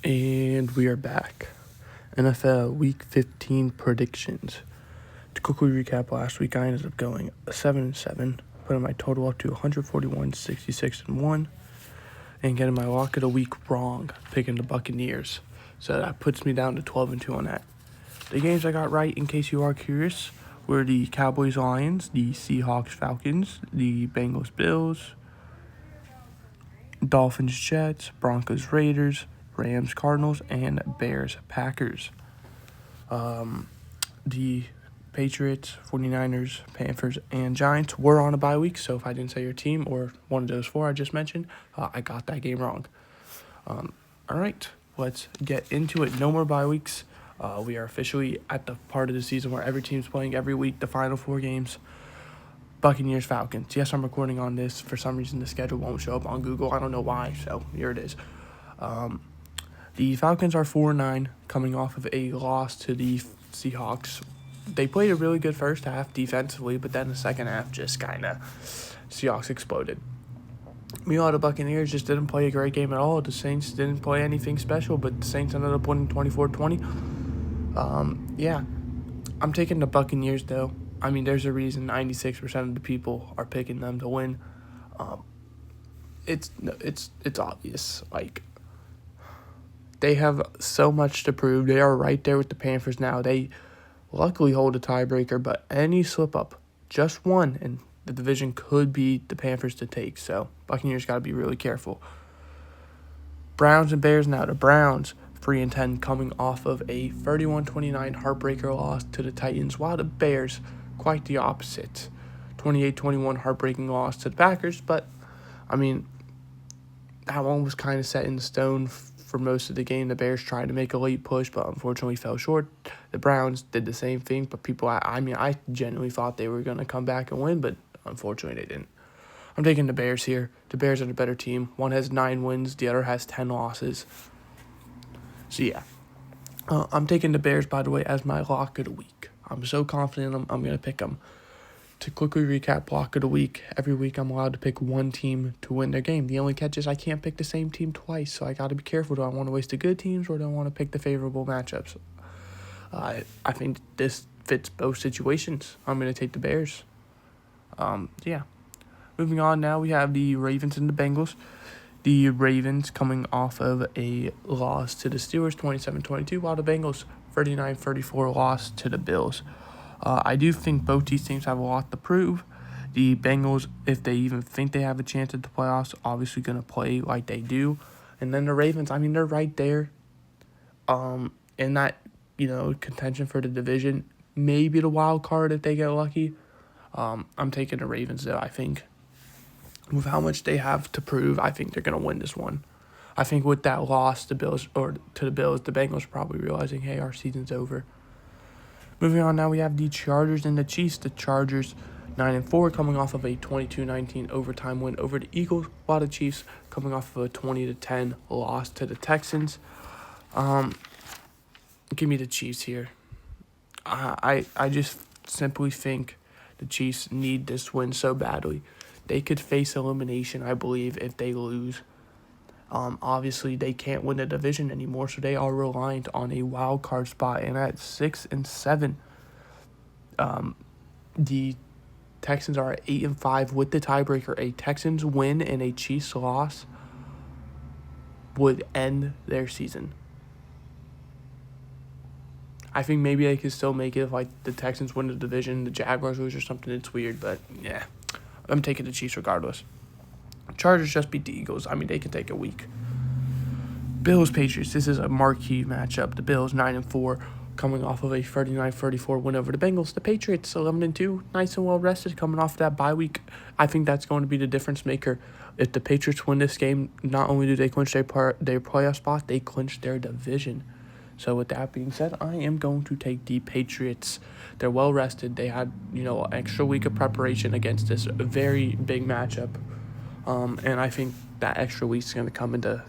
And we are back. NFL Week 15 predictions. To quickly recap last week, I ended up going 7-7, putting my total up to 141, 66, and 1, and getting my lock of the week wrong, picking the Buccaneers. So that puts me down to 12-2 on that. The games I got right, in case you are curious, were the Cowboys Lions, the Seahawks Falcons, the Bengals Bills, Dolphins Jets, Broncos Raiders, Rams Cardinals, and Bears Packers. The Patriots, 49ers, Panthers, and Giants were on a bye week, so if I didn't say your team or one of those four I just mentioned, I got that game wrong. All right, let's get into it. No more bye weeks. We are officially at the part of the season where every team's playing every week, the final four games. Buccaneers, Falcons. Yes, I'm recording on this. For some reason, the schedule won't show up on Google. I don't know why, so here it is. The Falcons are 4-9, coming off of a loss to the Seahawks. They played a really good first half defensively, but then the second half just kind of Seahawks exploded. Meanwhile, the Buccaneers just didn't play a great game at all. The Saints didn't play anything special, but the Saints ended up winning 24-20. Yeah, I'm taking the Buccaneers, though. I mean, there's a reason 96% of the people are picking them to win. It's obvious. Like, they have so much to prove. They are right there with the Panthers now. They luckily hold a tiebreaker, but any slip-up, just one, and the division could be the Panthers to take. So Buccaneers got to be really careful. Browns and Bears now. The Browns, 3-10, coming off of a 31-29 heartbreaker loss to the Titans, while the Bears, quite the opposite. 28-21 heartbreaking loss to the Packers, but, I mean, that one was kind of set in stone for most of the game. The Bears tried to make a late push, but unfortunately fell short. The Browns did the same thing, but I genuinely thought they were going to come back and win, but unfortunately they didn't. I'm taking the Bears here. The Bears are the better team. One has 9 wins, the other has 10 losses. So, yeah. I'm taking the Bears, by the way, as my lock of the week. I'm so confident I'm going to pick them. To quickly recap lock of the week, every week I'm allowed to pick one team to win their game. The only catch is I can't pick the same team twice, so I got to be careful. Do I want to waste the good teams or do I want to pick the favorable matchups? I think this fits both situations. I'm going to take the Bears. Yeah. Moving on now, we have the Ravens and the Bengals. The Ravens coming off of a loss to the Steelers, 27-22, while the Bengals, 39-34 loss to the Bills. I do think both these teams have a lot to prove. The Bengals, if they even think they have a chance at the playoffs, obviously going to play like they do. And then the Ravens, I mean, they're right there in that, contention for the division. Maybe the wild card if they get lucky. I'm taking the Ravens, though. I think with how much they have to prove, I think they're going to win this one. I think with that loss to the Bills, the Bengals are probably realizing, hey, our season's over. Moving on now, we have the Chargers and the Chiefs. The Chargers, 9-4, coming off of a 22-19 overtime win over the Eagles, while the Chiefs coming off of a 20-10 loss to the Texans. Give me the Chiefs here. I just simply think the Chiefs need this win so badly. They could face elimination, I believe, if they lose. Obviously, they can't win the division anymore, so they are reliant on a wild card spot. And at 6-7, the Texans are at 8-5 with the tiebreaker. A Texans win and a Chiefs loss would end their season. I think maybe they could still make it if the Texans win the division, the Jaguars lose or something. It's weird, but yeah, I'm taking the Chiefs regardless. Chargers just beat the Eagles. I mean, they can take a week. Bills, Patriots. This is a marquee matchup. The Bills, 9-4, coming off of a 39-34 win over the Bengals. The Patriots, 11-2, nice and well rested, coming off that bye week. I think that's going to be the difference maker. If the Patriots win this game, not only do they clinch their playoff spot, they clinch their division. So with that being said, I am going to take the Patriots. They're well rested. They had, an extra week of preparation against this very big matchup. And I think that extra week's going to come into,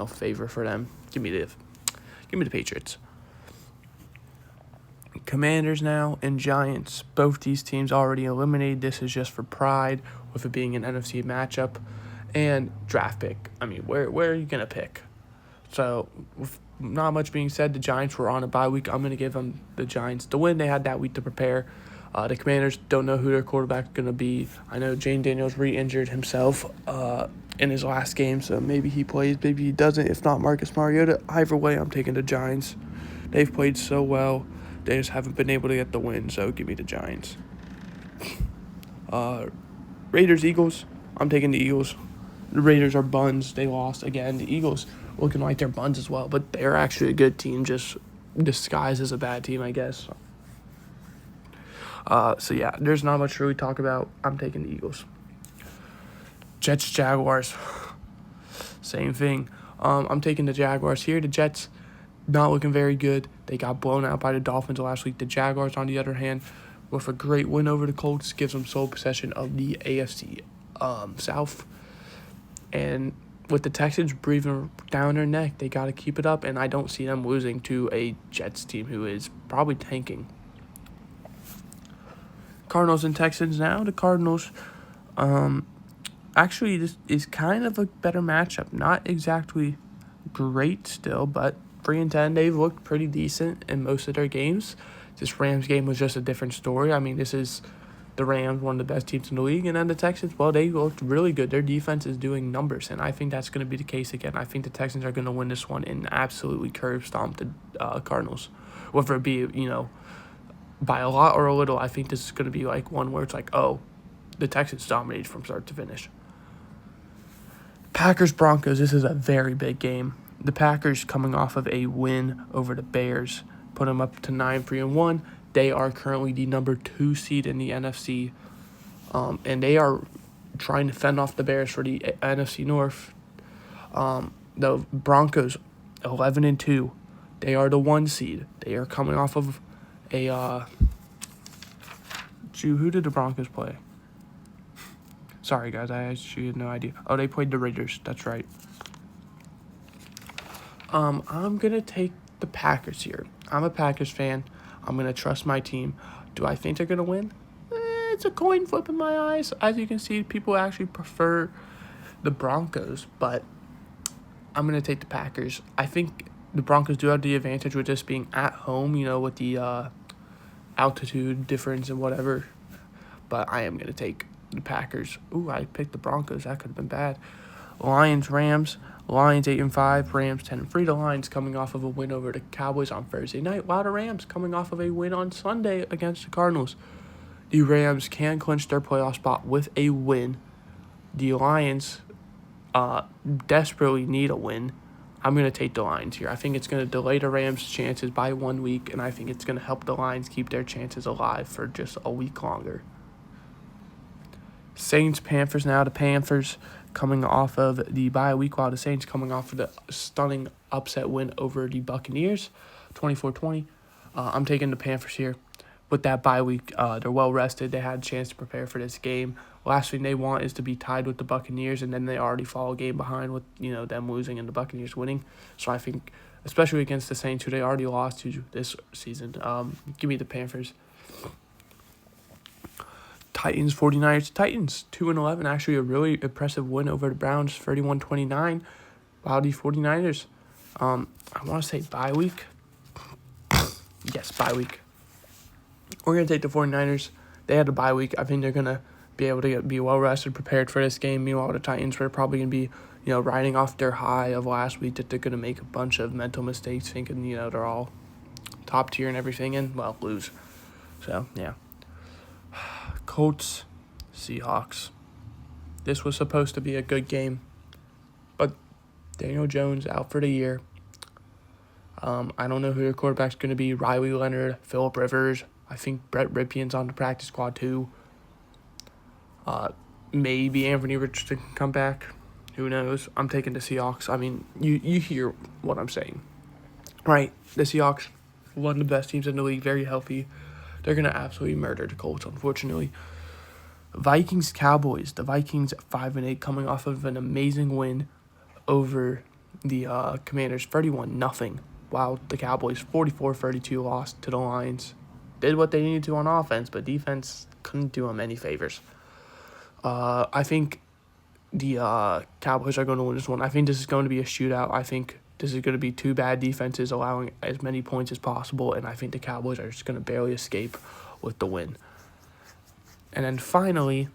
favor for them. Give me the Patriots. Commanders now and Giants. Both these teams already eliminated. This is just for pride, with it being an NFC matchup and draft pick. I mean, where are you going to pick? So, with not much being said, the Giants were on a bye week. I'm going to give them the Giants to win. They had that week to prepare. The Commanders don't know who their quarterback is going to be. I know Jane Daniels re-injured himself in his last game, so maybe he plays, maybe he doesn't. If not, Marcus Mariota. Either way, I'm taking the Giants. They've played so well. They just haven't been able to get the win, so give me the Giants. Raiders, Eagles. I'm taking the Eagles. The Raiders are buns. They lost again. The Eagles looking like they're buns as well, but they're actually a good team, just disguised as a bad team, I guess. So yeah, there's not much to really talk about. I'm taking the Eagles. Jets, Jaguars. Same thing. I'm taking the Jaguars here. The Jets not looking very good. They got blown out by the Dolphins last week. The Jaguars, on the other hand, with a great win over the Colts, gives them sole possession of the AFC South. And with the Texans breathing down their neck, they got to keep it up, and I don't see them losing to a Jets team who is probably tanking. Cardinals and Texans now. The Cardinals, actually, this is kind of a better matchup. Not exactly great still, but 3-10, they've looked pretty decent in most of their games. This Rams game was just a different story. I mean, this is the Rams, one of the best teams in the league, and then the Texans, well, they looked really good. Their defense is doing numbers, and I think that's going to be the case again. I think the Texans are going to win this one and absolutely curb stomp the Cardinals. Whether it be, by a lot or a little, I think this is going to be like one where it's like, oh, the Texans dominated from start to finish. Packers-Broncos, this is a very big game. The Packers coming off of a win over the Bears, put them up to 9-3-1. They are currently the number 2 seed in the NFC, and they are trying to fend off the Bears for the NFC North. The Broncos, 11-2. They are the 1 seed. They are coming off of a who did the Broncos play? Sorry, guys, I actually had no idea. Oh, they played the Raiders. That's right. I'm going to take the Packers here. I'm a Packers fan. I'm going to trust my team. Do I think they're going to win? It's a coin flip in my eyes. As you can see, people actually prefer the Broncos, but I'm going to take the Packers. I think the Broncos do have the advantage with just being at home, with the altitude difference and whatever. But I am going to take the Packers. Ooh, I picked the Broncos. That could have been bad. Lions, Rams. Lions 8-5, Rams 10-3. The Lions coming off of a win over the Cowboys on Thursday night, while the Rams coming off of a win on Sunday against the Cardinals. The Rams can clinch their playoff spot with a win. The Lions desperately need a win. I'm going to take the Lions here. I think it's going to delay the Rams' chances by 1 week, and I think it's going to help the Lions keep their chances alive for just a week longer. Saints, Panthers now. The Panthers coming off of the bye week, while the Saints coming off of the stunning upset win over the Buccaneers, 24-20. I'm taking the Panthers here. With that bye week, they're well rested. They had a chance to prepare for this game. Last thing they want is to be tied with the Buccaneers, and then they already fall a game behind with them losing and the Buccaneers winning. So I think, especially against the Saints, who they already lost to this season, give me the Panthers. Titans, 49ers. Titans, 2-11. Actually, a really impressive win over the Browns, 31-29. Wow, the 49ers. I want to say bye week. Yes, bye week. We're going to take the 49ers. They had a bye week. I think they're going to be able to be well-rested, prepared for this game. Meanwhile, the Titans are probably going to be, riding off their high of last week, that they're going to make a bunch of mental mistakes, thinking, they're all top tier and everything, and, lose. So, yeah. Colts, Seahawks. This was supposed to be a good game, but Daniel Jones out for the year. I don't know who their quarterback's going to be. Riley Leonard, Phillip Rivers. I think Brett Rypien's on the practice squad too. Maybe Anthony Richardson can come back. Who knows? I'm taking the Seahawks. I mean, you hear what I'm saying. Right, the Seahawks, one of the best teams in the league, very healthy. They're going to absolutely murder the Colts, unfortunately. Vikings, Cowboys. The Vikings 5-8, coming off of an amazing win over the Commanders, 31-0. While the Cowboys 44-32 lost to the Lions. Did what they needed to on offense, but defense couldn't do them any favors. I think the Cowboys are going to win this one. I think this is going to be a shootout. I think This is going to be two bad defenses allowing as many points as possible, and I think the Cowboys are just going to barely escape with the win. And then finally,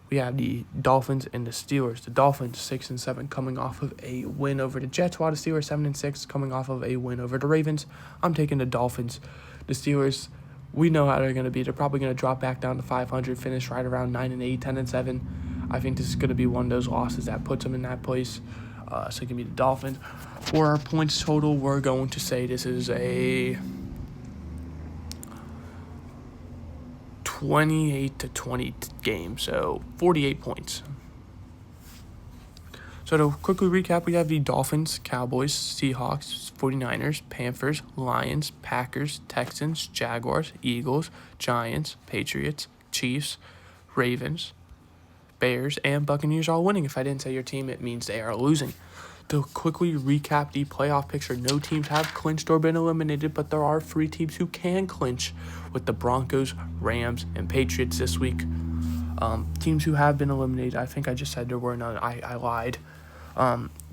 we have the Dolphins and the Steelers. The Dolphins 6-7 coming off of a win over the Jets, while the Steelers 7-6 coming off of a win over the Ravens. I'm taking the Dolphins. The Steelers, we know how they're going to be. They're probably going to drop back down to 500, finish right around 9-8, 10-7. I think this is going to be one of those losses that puts them in that place. So it can be the Dolphins. For our points total, we're going to say this is a 28-20 game, so 48 points. So to quickly recap, we have the Dolphins, Cowboys, Seahawks, 49ers, Panthers, Lions, Packers, Texans, Jaguars, Eagles, Giants, Patriots, Chiefs, Ravens, Bears, and Buccaneers all winning. If I didn't say your team, it means they are losing. To quickly recap the playoff picture, no teams have clinched or been eliminated, but there are 3 teams who can clinch with the Broncos, Rams, and Patriots this week. Teams who have been eliminated, I think I just said there were none. I lied.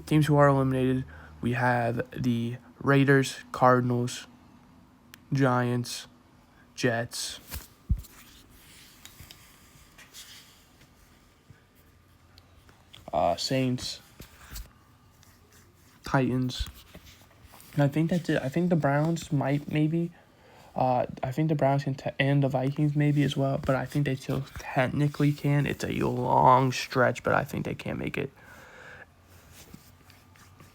Teams who are eliminated, we have the Raiders, Cardinals, Giants, Jets, Saints, Titans, and I think that's it. I think the Browns might maybe. I think the Browns can and the Vikings maybe as well, but I think they still technically can. It's a long stretch, but I think they can make it.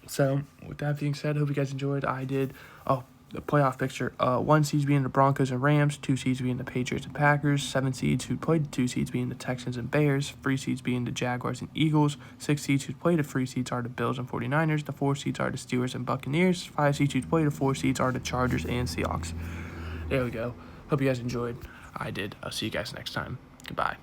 So with that being said, I hope you guys enjoyed. I did. Oh, the playoff picture. 1 seeds being the Broncos and Rams, 2 seeds being the Patriots and Packers, 7 seeds who played the 2 seeds being the Texans and Bears, 3 seeds being the Jaguars and Eagles, 6 seeds who played the 3 seeds are the Bills and 49ers, the 4 seeds are the Steelers and Buccaneers, 5 seeds who played the 4 seeds are the Chargers and Seahawks. There we go. Hope you guys enjoyed. I did. I'll see you guys next time. Goodbye.